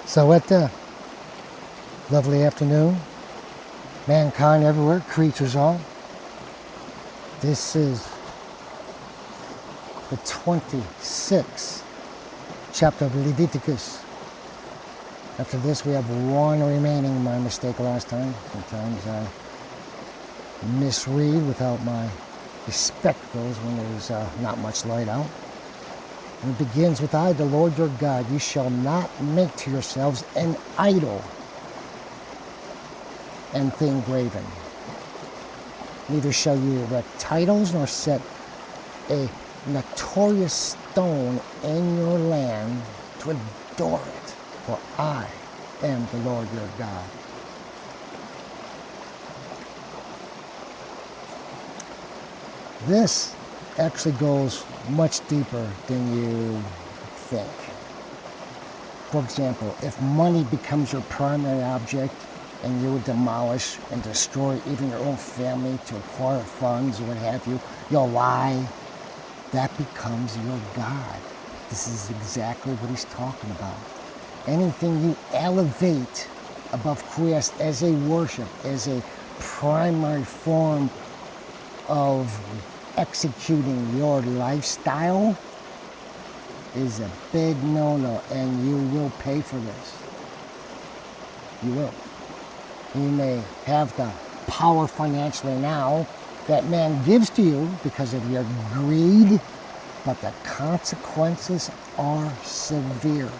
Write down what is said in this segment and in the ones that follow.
So what the lovely afternoon, mankind everywhere, creatures all. This is the 26th chapter of Leviticus. After this we have one remaining. My mistake last time. Sometimes I misread without my spectacles when there's not much light out. And it begins with, I, the Lord your God, you shall not make to yourselves an idol and thing graven. Neither shall you erect titles nor set a notorious stone in your land to adore it, for I am the Lord your God. This actually goes much deeper than you think. For example, if money becomes your primary object and you would demolish and destroy even your own family to acquire funds or what have you, you'll lie, that becomes your God. This is exactly what he's talking about. Anything you elevate above Christ as a worship, as a primary form of executing your lifestyle is a big no-no, and you will pay for this. You will. You may have the power financially now that man gives to you because of your greed, but the consequences are severe.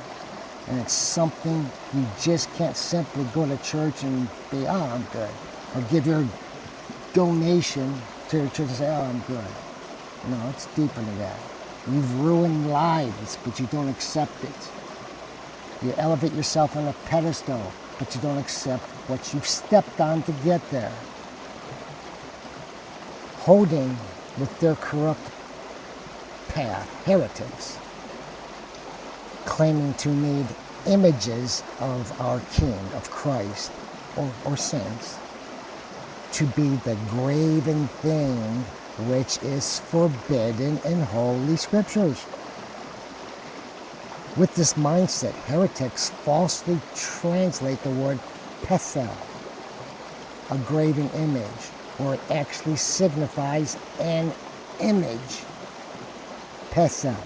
And it's something you just can't simply go to church and be, oh, I'm good. Or give your donation to your church and say, oh, I'm good. No, it's deeper than that. You've ruined lives, but you don't accept it. You elevate yourself on a pedestal, but you don't accept what you've stepped on to get there. Holding with their corrupt path, heretics, claiming to need images of our King, of Christ, or saints, to be the graven thing which is forbidden in Holy Scriptures. With this mindset, heretics falsely translate the word thyself, a graven image, where it actually signifies an image. Thyself.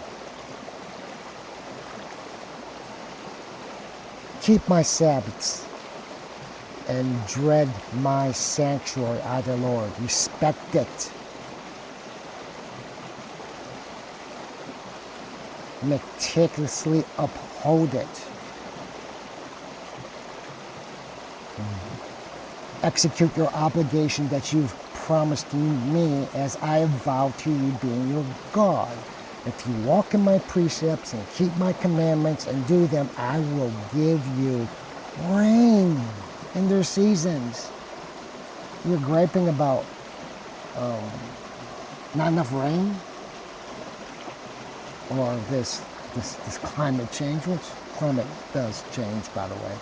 Keep my Sabbaths and dread my sanctuary, I the Lord. Respect it. Meticulously uphold it. Execute your obligation that you've promised to me as I have vowed to you being your God. If you walk in my precepts and keep my commandments and do them, I will give you rain in their seasons. You're griping about not enough rain? Or this climate change, which climate does change, by the way.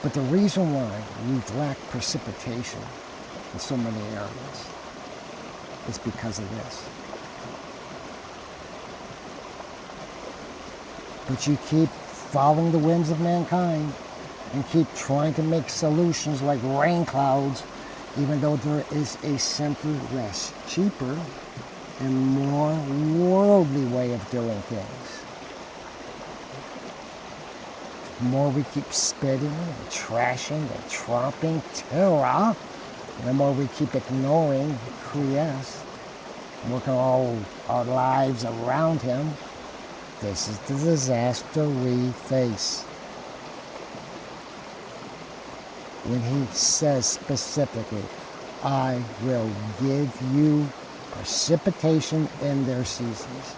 But the reason why we've lacked precipitation in so many areas is because of this. But you keep following the whims of mankind and keep trying to make solutions like rain clouds, even though there is a simpler, less, cheaper, and more worldly way of doing things. The more we keep spitting and trashing and tromping Torah, the more we keep ignoring Christ, working all our lives around him. This is the disaster we face. When he says specifically, I will give you precipitation in their seasons.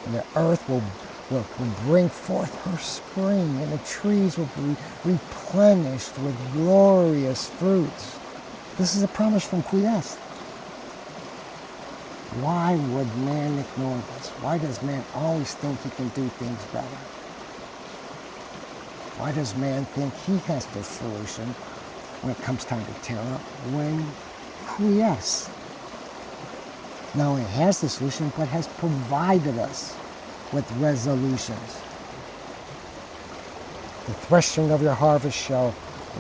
And the earth will bring forth her spring, and the trees will be replenished with glorious fruits. This is a promise from Christ. Why would man ignore this? Why does man always think he can do things better? Why does man think he has the solution when it comes time to tear up? When Christ not only has the solution, but has provided us with resolutions. The threshing of your harvest shall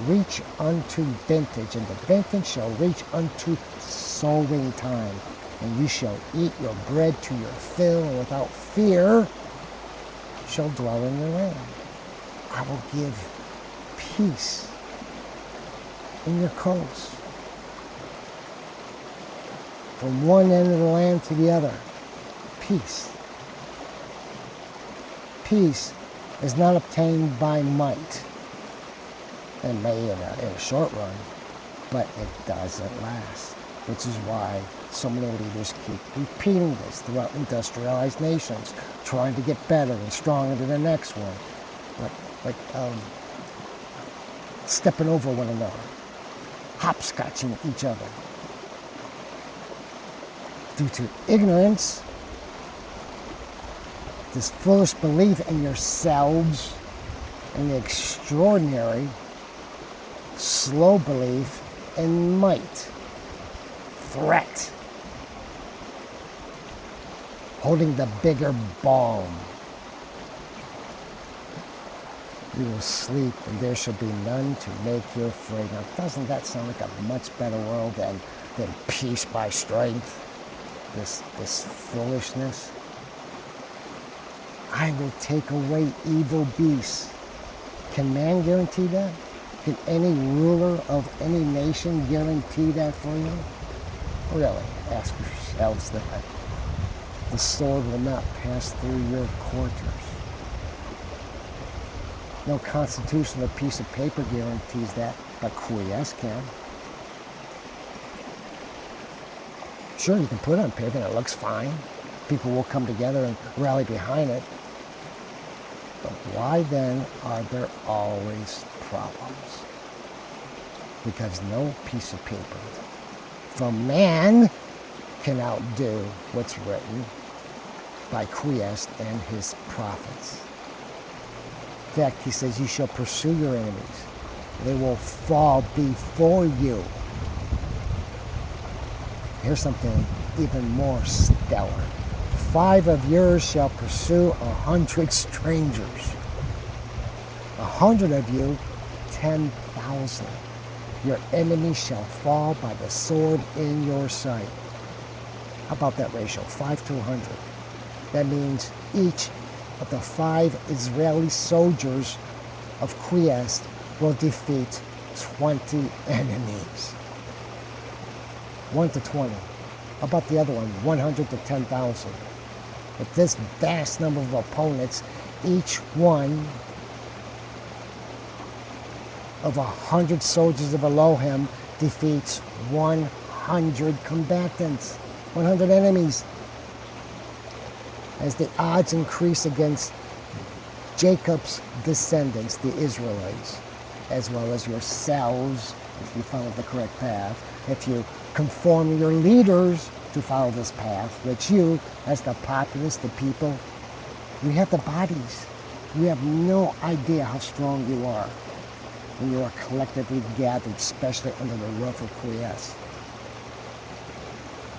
reach unto vintage, and the vintage shall reach unto sowing time. And you shall eat your bread to your fill, and without fear shall dwell in your land. I will give peace in your coasts, from one end of the land to the other. Peace. Peace is not obtained by might. It may in a short run, but it doesn't last. Which is why so many leaders keep repeating this throughout industrialized nations, trying to get better and stronger than the next one. Like stepping over one another, hopscotching each other. Due to ignorance, this foolish belief in yourselves, and the extraordinary, slow belief in might, threat, holding the bigger bomb. You will sleep, and there shall be none to make you afraid. Now, doesn't that sound like a much better world than peace by strength? This foolishness. I will take away evil beasts. Can man guarantee that? Can any ruler of any nation guarantee that for you? Really, ask yourselves that. The sword will not pass through your quarters. No constitution or piece of paper guarantees that, but quiesce can. Sure, you can put it on paper and it looks fine. People will come together and rally behind it. But why then are there always problems? Because no piece of paper from man can outdo what's written by Quiest and his prophets. In fact, he says, you shall pursue your enemies. They will fall before you. Here's something even more stellar. 5 of yours shall pursue 100 strangers. 100 of you, 10,000. Your enemy shall fall by the sword in your sight. How about that ratio? 5 to 100. That means each of the 5 Israeli soldiers of Quiest will defeat 20 enemies. 1 to 20. How about the other one? 100 to 10,000. With this vast number of opponents, each one of 100 soldiers of Elohim defeats 100 combatants, 100 enemies. As the odds increase against Jacob's descendants, the Israelites, as well as yourselves, if you follow the correct path, if you conform your leaders to follow this path, which you, as the populace, the people, you have the bodies. You have no idea how strong you are when you are collectively gathered, especially under the roof of Quiest.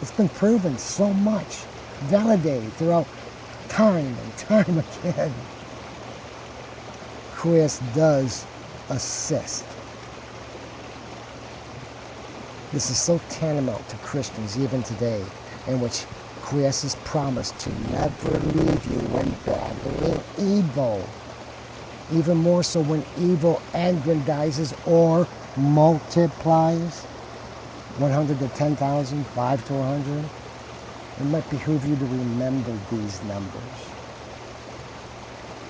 It's been proven so much, validated throughout time and time again. Quiest does assist. This is so tantamount to Christians even today, in which Quiest is promised to never leave you when battling evil. Even more so when evil aggrandizes or multiplies. 100 to 10,000, 5 to 100. It might behoove you to remember these numbers.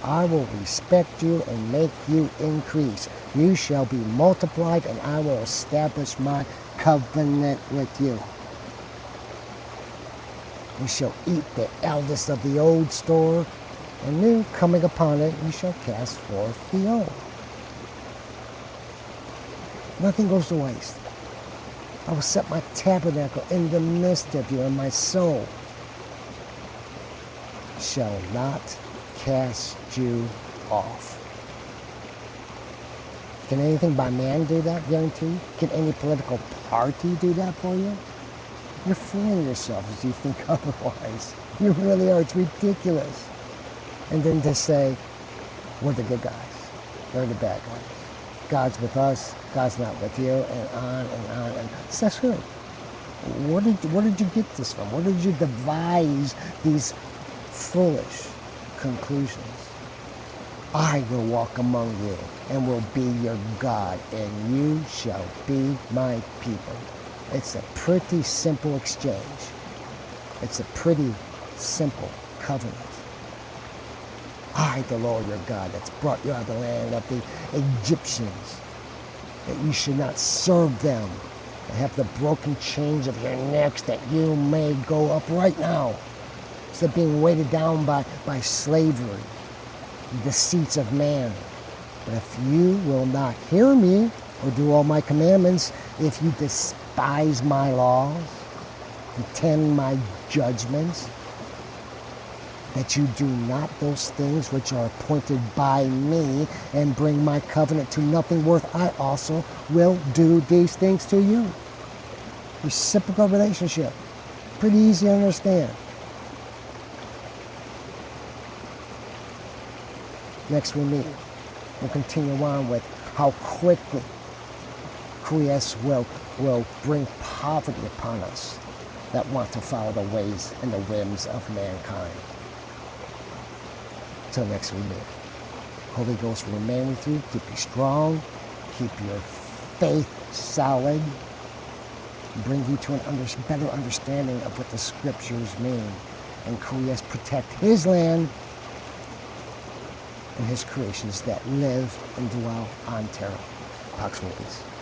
I will respect you and make you increase. You shall be multiplied, and I will establish my covenant with you. You shall eat the eldest of the old store, and new coming upon it, you shall cast forth the old. Nothing goes to waste. I will set my tabernacle in the midst of you, and my soul shall not cast you off. Can anything by man do that, guarantee? Can any political party do that for you? You're fooling yourself if you think otherwise. You really are. It's ridiculous. And then to say, we're the good guys. They're the bad guys. God's with us, God's not with you, and on and on. And so that's good. Where did you get this from? Where did you devise these foolish conclusions? I will walk among you and will be your God, and you shall be my people. It's a pretty simple exchange. It's a pretty simple covenant. I, the Lord your God, that's brought you out of the land of the Egyptians, that you should not serve them, and have the broken chains of your necks, that you may go up right now, instead of being weighted down by slavery, the deceits of man. But if you will not hear me or do all my commandments, if you despise my laws, contend my judgments, that you do not those things which are appointed by me, and bring my covenant to nothing worth, I also will do these things to you. Reciprocal relationship. Pretty easy to understand. Next we meet, we'll continue on with how quickly Christ will bring poverty upon us that want to follow the ways and the whims of mankind. Till next we meet. Holy Ghost will remain with you, keep you strong, keep your faith solid, bring you to a better understanding of what the scriptures mean, and Christ protect his land and his creations that live and dwell on terra. Pax Vobis.